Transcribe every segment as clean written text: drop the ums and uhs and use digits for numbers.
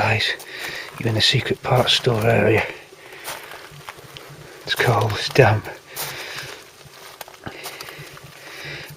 guys, you're in the secret parts store area. It's cold, it's damp.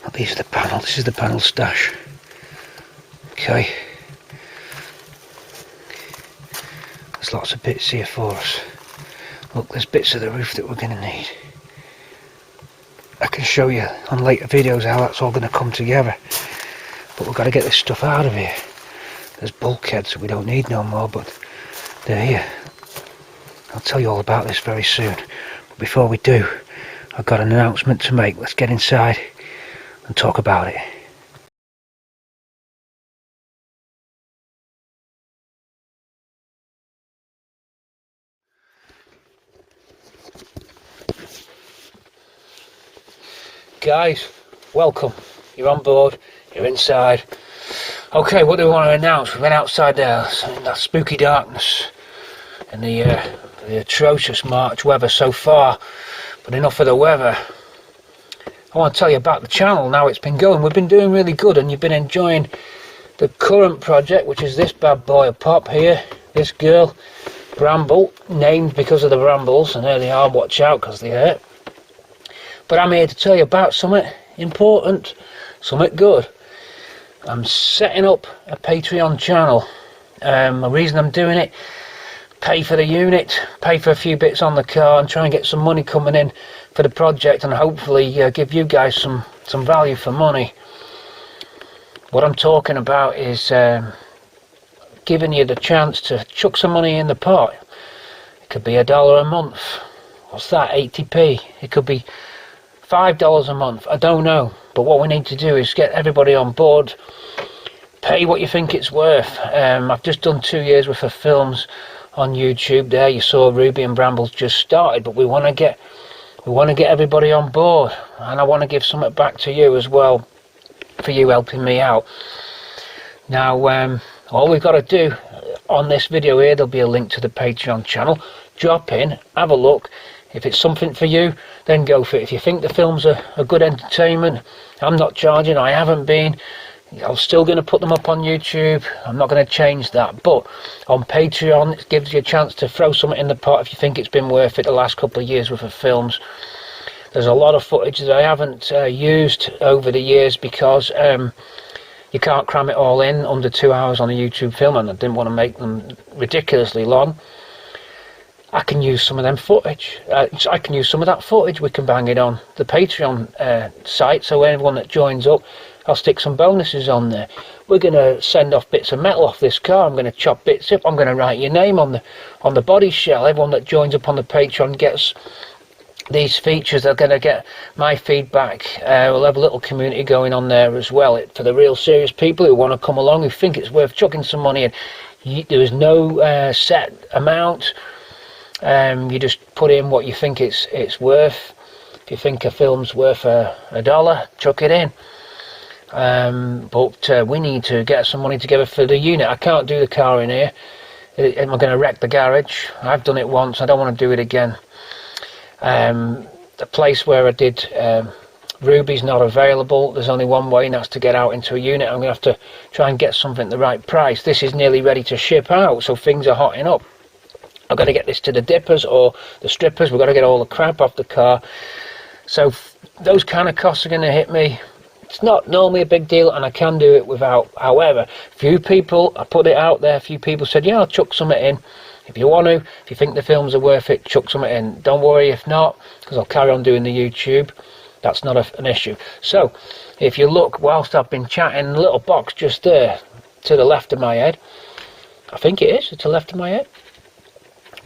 Well, these are the panel, this is the panel stash. Okay. There's lots of bits here for us. Look, there's bits of the roof that we're going to need. I can show you on later videos how that's all going to come together. But we've got to get this stuff out of here. There's bulkheads that we don't need no more, but they're here. I'll tell you all about this very soon. But before we do, I've got an announcement to make. Let's get inside and talk about it. Guys, welcome. You're on board, you're inside. Okay, what do we want to announce? We've been outside there in that spooky darkness and the atrocious March weather so far, but enough of the weather. I want to tell you about the channel now. It's been going, we've been doing really good, and you've been enjoying the current project, which is this bad boy, a pop here, this girl, Bramble, named because of the brambles, and there they are, watch out because they hurt. But I'm here to tell you about something important, something good. I'm setting up a Patreon channel. The reason I'm doing it, pay for the unit, pay for a few bits on the car, and try and get some money coming in for the project, and hopefully give you guys some value for money. What I'm talking about is giving you the chance to chuck some money in the pot. It could be $1 a month. What's that, 80p? It could be $5 a month, I don't know, but what we need to do is get everybody on board, pay what you think it's worth. I've just done 2 years worth of films on YouTube. There you saw Ruby and Bramble's just started, but we want to get everybody on board, and I want to give something back to you as well for you helping me out. Now all we've got to do on this video here, there'll be a link to the Patreon channel. Drop in, have a look. If it's something for you, then go for it. If you think the films are a good entertainment, I'm not charging, I haven't been. I'm still going to put them up on YouTube. I'm not going to change that. But on Patreon, it gives you a chance to throw something in the pot if you think it's been worth it the last couple of years worth of films. There's a lot of footage that I haven't used over the years because you can't cram it all in under 2 hours on a YouTube film, and I didn't want to make them ridiculously long. I can use some of them footage. I can use some of that footage. We can bang it on the Patreon site, so anyone that joins up, I'll stick some bonuses on there. We're going to send off bits of metal off this car. I'm going to chop bits up. I'm going to write your name on the body shell. Everyone that joins up on the Patreon gets these features. They're going to get my feedback. We'll have a little community going on there as well. For the real serious people who want to come along, who think it's worth chucking some money in. There is no set amount. You just put in what you think it's worth. If you think a film's worth $1, chuck it in. But we need to get some money together for the unit. I can't do the car in here. Am I going to wreck the garage? I've done it once, I don't want to do it again. The place where I did Ruby's not available. There's only one way, and that's to get out into a unit. I'm going to have to try and get something at the right price. This is nearly ready to ship out, so things are hotting up. I've got to get this to the dippers or the strippers. We've got to get all the crap off the car. So those kind of costs are going to hit me. It's not normally a big deal, and I can do it without. However, few people, I put it out there, few people said, yeah, I'll chuck something in. If you want to, if you think the films are worth it, chuck something in. Don't worry if not, because I'll carry on doing the YouTube. That's not an issue. So if you look, whilst I've been chatting, the little box just there to the left of my head, I think it is, to the left of my head.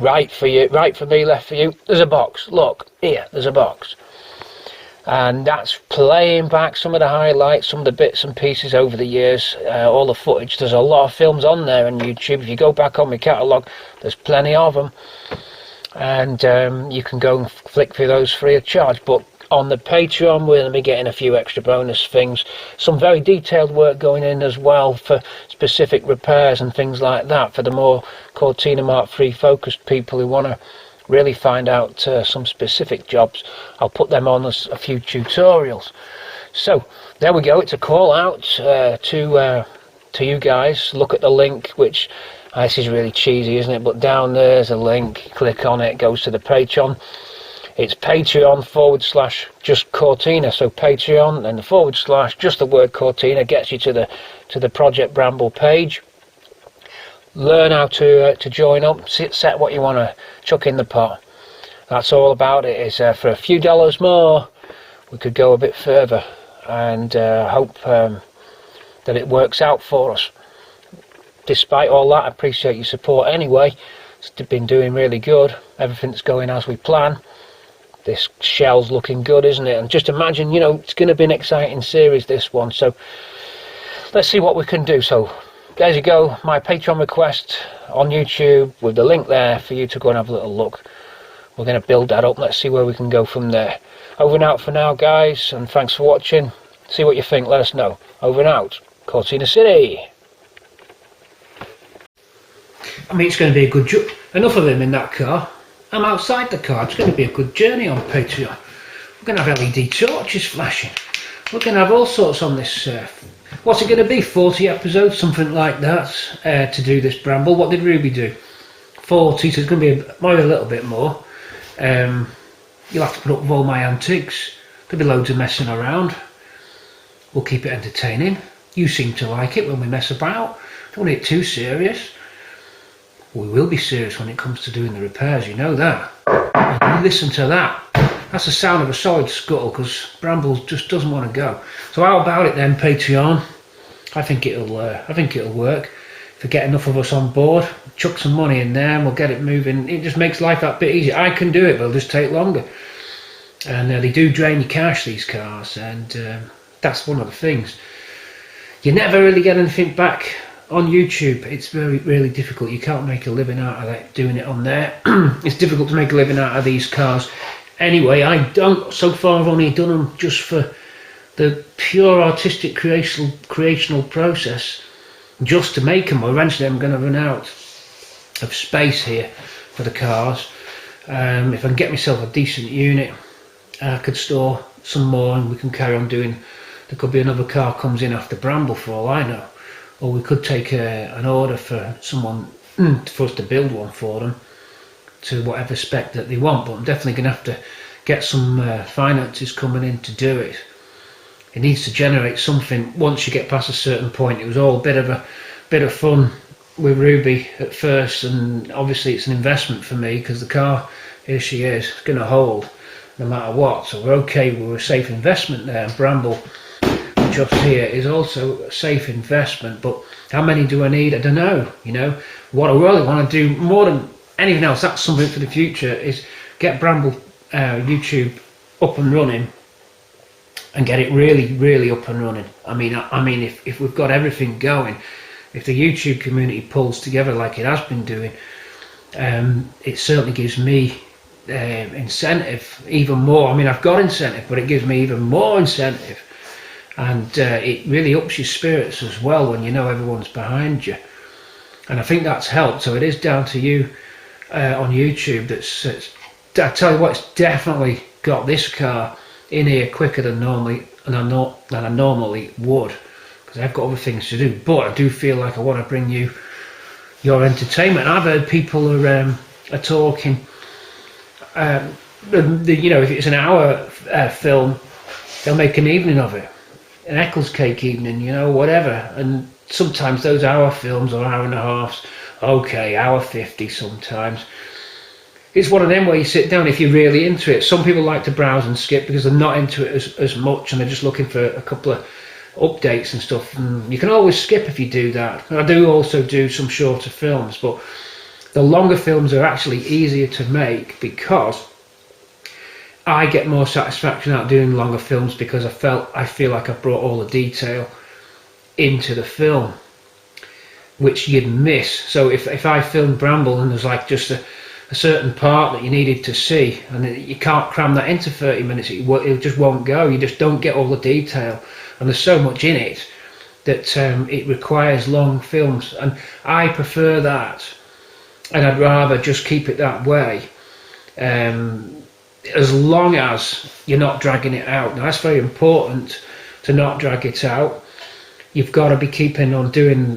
Right for you, right for me, left for you. There's a box. Look, here, there's a box. And that's playing back some of the highlights, some of the bits and pieces over the years, all the footage. There's a lot of films on there on YouTube. If you go back on my catalogue, there's plenty of them. And you can go and flick through those free of charge. But on the Patreon, we're going to be getting a few extra bonus things. Some very detailed work going in as well for specific repairs and things like that, for the more Cortina Mark III focused people who want to really find out some specific jobs. I'll put them on as a few tutorials. So there we go. It's a call out to you guys. Look at the link, which This is really cheesy, isn't it? But down there's a link, click on it, goes to the Patreon. It's Patreon / just Cortina, so Patreon and the / just the word Cortina gets you to the Project Bramble page. Learn how to join up, set what you want to chuck in the pot. That's all about it. Is for a few dollars more, we could go a bit further, and hope that it works out for us. Despite all that, I appreciate your support anyway. It's been doing really good. Everything's going as we plan. This shell's looking good, isn't it? And just imagine, you know, it's going to be an exciting series, this one. So let's see what we can do. So there you go, my Patreon request on YouTube with the link there for you to go and have a little look. We're going to build that up. Let's see where we can go from there. Over and out for now, guys, and thanks for watching. See what you think, let us know. Over and out. Cortina City. I mean, it's going to be a good enough of him in that car. I'm outside the car. It's going to be a good journey on Patreon. We're going to have LED torches flashing. We're going to have all sorts on this. What's it going to be? 40 episodes, something like that, to do this Bramble. What did Ruby do? 40, so it's going to be maybe a little bit more. You'll have to put up with all my antics. There'll be loads of messing around. We'll keep it entertaining. You seem to like it when we mess about. Don't want it too serious. We will be serious when it comes to doing the repairs, you know that. And listen to that. That's the sound of a solid scuttle, because Bramble just doesn't want to go. So how about it then, Patreon? I think it'll work. If we get enough of us on board, chuck some money in there and we'll get it moving. It just makes life that bit easier. I can do it, but it'll just take longer. And they do drain your cash, these cars, and that's one of the things. You never really get anything back on YouTube. It's really difficult. You can't make a living out of that, doing it on there. It's difficult to make a living out of these cars. Anyway, so far I've only done them just for the pure artistic creational process, just to make them. Eventually I'm going to run out of space here for the cars. If I can get myself a decent unit, I could store some more and we can carry on doing. There could be another car comes in after Bramble for all I know. Or we could take an order for someone, for us to build one for them to whatever spec that they want. But I'm definitely going to have to get some finances coming in to do it. It needs to generate something once you get past a certain point. It was all a bit of fun with Ruby at first, and obviously it's an investment for me because the car, here she is, going to hold no matter what. So we're okay, we're a safe investment there. And Bramble just here is also a safe investment, but how many do I need? I don't know. You know what I really want to do more than anything else, that's something for the future, is get Bramble YouTube up and running and get it really up and running. I mean if we've got everything going, if the YouTube community pulls together like it has been doing, it certainly gives me incentive even more. I mean, I've got incentive, but it gives me even more incentive. And it really ups your spirits as well when you know everyone's behind you. And I think that's helped. So it is down to you on YouTube. I tell you what, it's definitely got this car in here quicker than I normally would, because I've got other things to do. But I do feel like I want to bring you your entertainment. I've heard people are talking. You know, if it's an hour film, they'll make an evening of it. An Eccles cake evening, you know, whatever. And sometimes those hour films or hour and a halves, okay, hour 50 sometimes. It's one of them where you sit down if you're really into it. Some people like to browse and skip because they're not into it as much and they're just looking for a couple of updates and stuff. And you can always skip if you do that. And I do also do some shorter films, but the longer films are actually easier to make because I get more satisfaction out of doing longer films, because I feel like I've brought all the detail into the film, which you'd miss. So if I filmed Bramble and there's like just a certain part that you needed to see, and you can't cram that into 30 minutes, it just won't go. You just don't get all the detail, and there's so much in it that it requires long films, and I prefer that, and I'd rather just keep it that way. As long as you're not dragging it out. Now that's very important, to not drag it out. you've got to be keeping on doing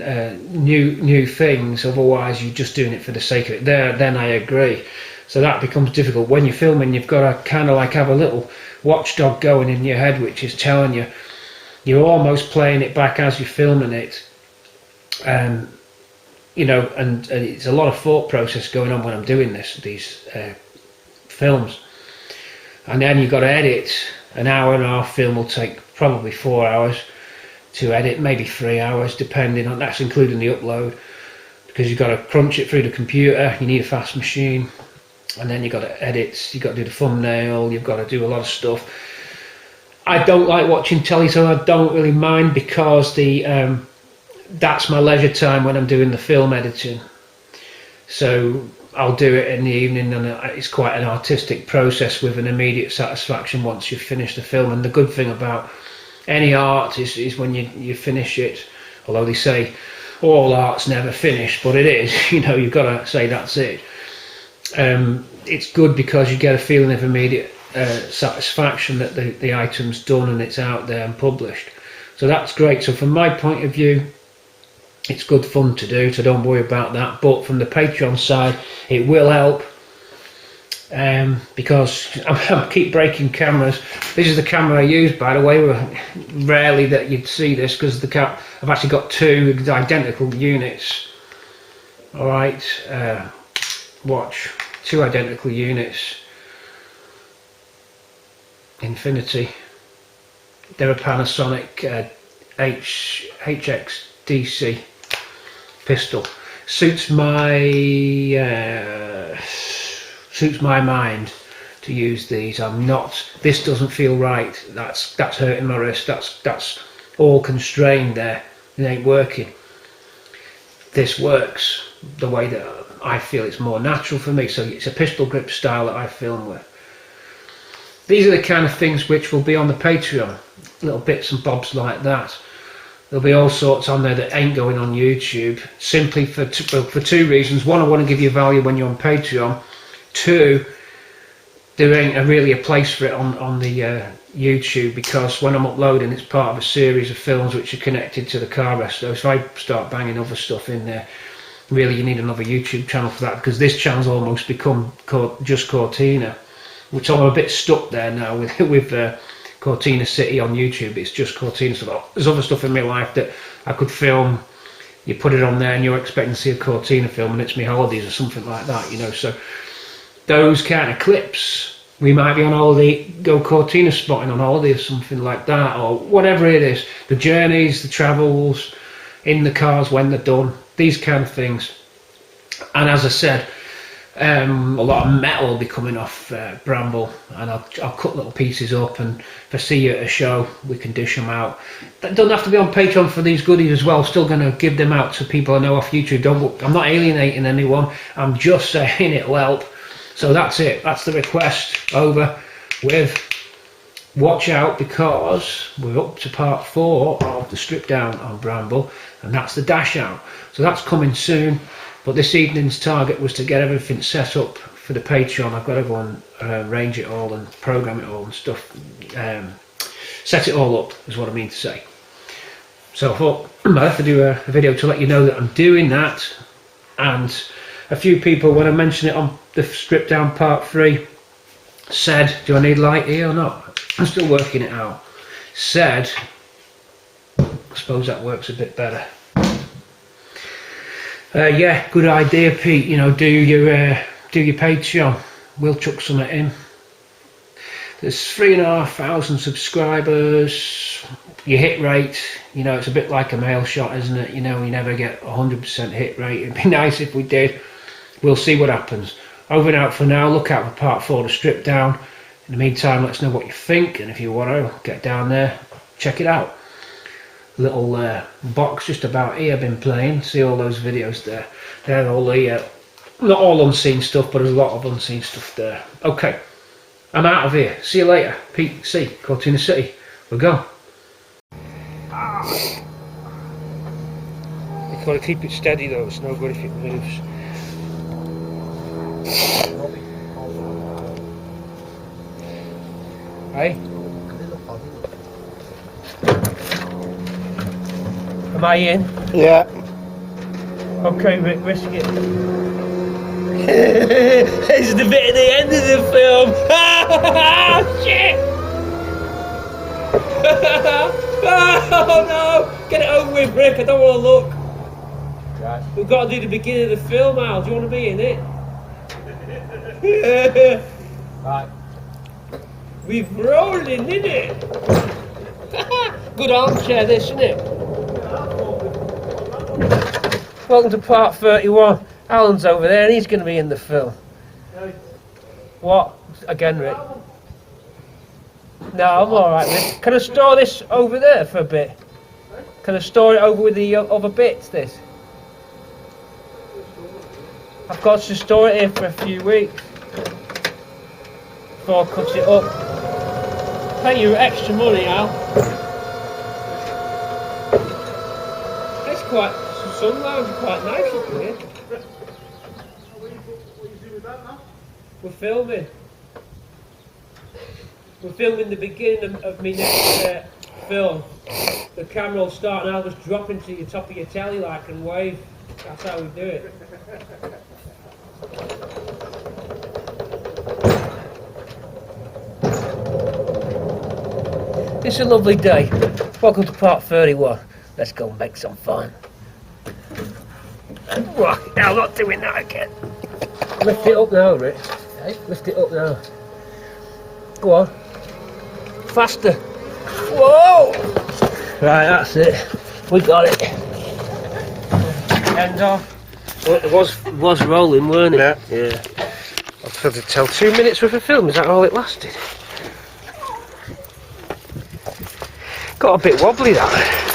new things, otherwise you're just doing it for the sake of it. Then I agree. So that becomes difficult. When you're filming, you've got to kind of like have a little watchdog going in your head, which is telling you, you're almost playing it back as you're filming it. You know, and it's a lot of thought process going on when I'm doing these films. And then you've got to edit. An hour and a half film will take probably 4 hours to edit, maybe 3 hours, depending on, that's including the upload, because you've got to crunch it through the computer, you need a fast machine, and then you've got to edit, you've got to do the thumbnail, you've got to do a lot of stuff. I don't like watching telly, so I don't really mind, because that's my leisure time when I'm doing the film editing. So I'll do it in the evening, and it's quite an artistic process with an immediate satisfaction once you've finished the film. And the good thing about any art is when you finish it, although they say all art's never finished, but it is, you know, you've got to say that's it. It's good because you get a feeling of immediate satisfaction that the item's done and it's out there and published. So that's great. So from my point of view, it's good fun to do, so don't worry about that. But from the Patreon side, it will help, because I keep breaking cameras. This is the camera I use, by the way. Rarely that you'd see this, because I've actually got two identical units. Alright, watch, two identical units. Infinity. They're a Panasonic HXDC pistol. Suits my mind to use these. This doesn't feel right. That's hurting my wrist. That's all constrained there. It ain't working. This works the way that I feel it's more natural for me. So it's a pistol grip style that I film with. These are the kind of things which will be on the Patreon. Little bits and bobs like that. There'll be all sorts on there that ain't going on YouTube, simply for two reasons. One, I want to give you value when you're on Patreon. Two, there ain't really a place for it on the YouTube, because when I'm uploading, it's part of a series of films which are connected to the car rest. So if I start banging other stuff in there, really you need another YouTube channel for that, because this channel's almost become just Cortina, which I'm a bit stuck there now with Cortina City on YouTube. It's just Cortina stuff. There's other stuff in my life that I could film. You put it on there and you're expecting to see a Cortina film, and it's my holidays or something like that, you know. So those kind of clips, we might be on holiday, go Cortina spotting on holiday or something like that, or whatever it is. The journeys, the travels, in the cars when they're done, these kind of things. And as I said, a lot of metal will be coming off Bramble, and I'll cut little pieces up, and if I see you at a show, we can dish them out. That doesn't have to be on Patreon for these goodies as well. Still going to give them out to people I know off YouTube. I'm not alienating anyone, I'm just saying it'll help. So that's it, that's the request over with. Watch out, because we're up to part 4 of the strip down on Bramble, and that's the dash out. So that's coming soon. But this evening's target was to get everything set up for the Patreon. I've got to go and arrange it all and program it all and stuff. Set it all up is what I mean to say. So I thought I'd have to do a video to let you know that I'm doing that. And a few people, when I mentioned it on the strip down part 3, said, do I need light here or not? I'm still working it out. Said, I suppose that works a bit better. Yeah, good idea, Pete. You know, do your Patreon. We'll chuck something in. There's 3,500 subscribers. Your hit rate, you know, it's a bit like a mail shot, isn't it? You know, we never get 100% hit rate. It'd be nice if we did. We'll see what happens. Over and out for now. Look out for part 4 to strip down. In the meantime, let us know what you think, and if you want to get down there, check it out. Little box just about here I've been playing. See all those videos there. They're all the not all unseen stuff, but there's a lot of unseen stuff there. Okay, I'm out of here. See you later. Pete C, Cortina City. We'll go. You've got to keep it steady though, it's no good if it moves. Hey? Am I in? Yeah. Okay, Rick, risk it. This is the bit at the end of the film. Shit! Oh no! Get it over with, Rick. I don't want to look. Right. We've got to do the beginning of the film, Al. Do you want to be in it? Right. We've rolling, in it. Good armchair, this, isn't it? Welcome to part 31. Alan's over there and he's going to be in the film. What? Again, Rick? No, I'm alright, Rick. Can I store this over there for a bit? Can I store it over with the other bits, this? I've got to store it here for a few weeks before I cut it up. Pay you extra money, Al. It's quite, sun lounge is quite nice up here. What are you doing with that now? We're filming. We're filming the beginning of my next film. The camera will start and I'll just drop into the top of your telly like and wave. That's how we do it. It's a lovely day. Welcome to part 31. Let's go and make some fun. Right, now I'm not doing that again. Lift it up now, Rick. Hey, lift it up now. Go on. Faster. Whoa! Right, that's it. We got it. End off. Well, it was rolling, weren't it? Yeah. Yeah. I was supposed to tell 2 minutes worth of film. Is that all it lasted? Got a bit wobbly, that.